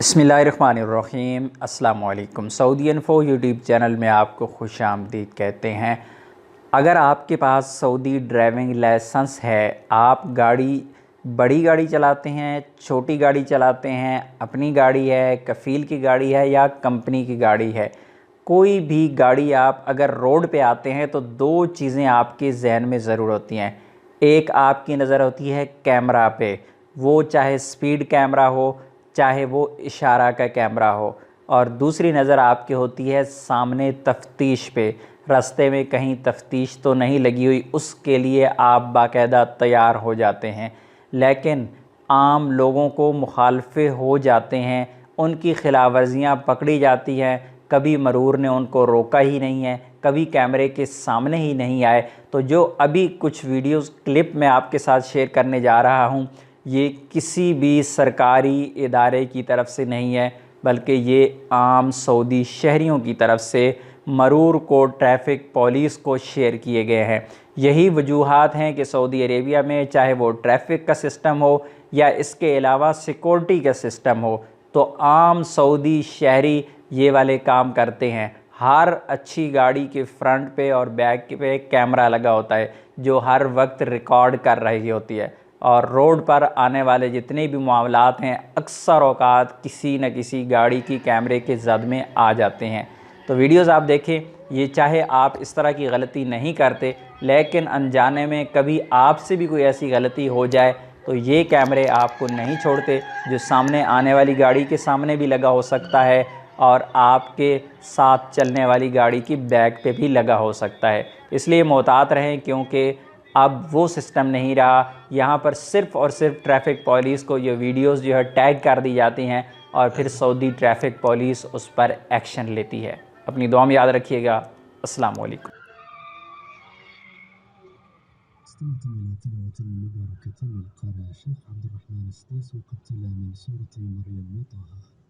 बिस्मिल्लाहिर्रहमानिर्रहीम। अस्सलाम वालेकुम। सऊदी इन्फो यूट्यूब चैनल में आपको खुशामदीद कहते हैं। अगर आपके पास सऊदी ड्राइविंग लाइसेंस है, आप बड़ी गाड़ी चलाते हैं, छोटी गाड़ी चलाते हैं, अपनी गाड़ी है, कफ़ील की गाड़ी है या कंपनी की गाड़ी है, कोई भी गाड़ी आप अगर रोड पे आते हैं तो दो चीज़ें आपके जहन में ज़रूर होती हैं। एक आपकी नज़र होती है कैमरा पे, वो चाहे स्पीड कैमरा हो, चाहे वो इशारा का कैमरा हो, और दूसरी नज़र आपकी होती है सामने तफ्तीश पे। रास्ते में कहीं तफ्तीश तो नहीं लगी हुई, उसके लिए आप बाकायदा तैयार हो जाते हैं। लेकिन आम लोगों को मुखालफे हो जाते हैं, उनकी खिलाफ वर्जियाँ पकड़ी जाती हैं। कभी मरूर ने उनको रोका ही नहीं है, कभी कैमरे के सामने ही नहीं आए। तो जो अभी कुछ वीडियोस क्लिप मैं आपके साथ शेयर करने जा रहा हूँ, ये किसी भी सरकारी इदारे की तरफ से नहीं है, बल्कि ये आम सऊदी शहरियों की तरफ से मरूर को ट्रैफ़िक पुलिस को शेयर किए गए हैं। यही वजूहात हैं कि सऊदी अरेबिया में चाहे वो ट्रैफ़िक का सिस्टम हो या इसके अलावा सिक्योरिटी का सिस्टम हो, तो आम सऊदी शहरी ये वाले काम करते हैं। हर अच्छी गाड़ी के फ्रंट पे और बैक पे कैमरा लगा होता है जो हर वक्त रिकॉर्ड कर रही होती है, और रोड पर आने वाले जितने भी मामलात हैं अक्सर औकात किसी न किसी गाड़ी की कैमरे के जद में आ जाते हैं। तो वीडियोस आप देखें, ये चाहे आप इस तरह की गलती नहीं करते, लेकिन अनजाने में कभी आपसे भी कोई ऐसी गलती हो जाए तो ये कैमरे आपको नहीं छोड़ते, जो सामने आने वाली गाड़ी के सामने भी लगा हो सकता है और आपके साथ चलने वाली गाड़ी की बैक पे भी लगा हो सकता है। इसलिए मोहतात रहें, क्योंकि अब वो सिस्टम नहीं रहा। यहाँ पर सिर्फ़ और सिर्फ ट्रैफ़िक पुलिस को ये वीडियोस जो है टैग कर दी जाती हैं और फिर सऊदी ट्रैफ़िक पुलिस उस पर एक्शन लेती है। अपनी दुआ में याद रखिएगा। अस्सलाम वालेकुम। استمعتم إلى تلاوة مباركة للقارئ الشيخ عبد الرحمن السديس، وقد تلا من سورة مريم وطه.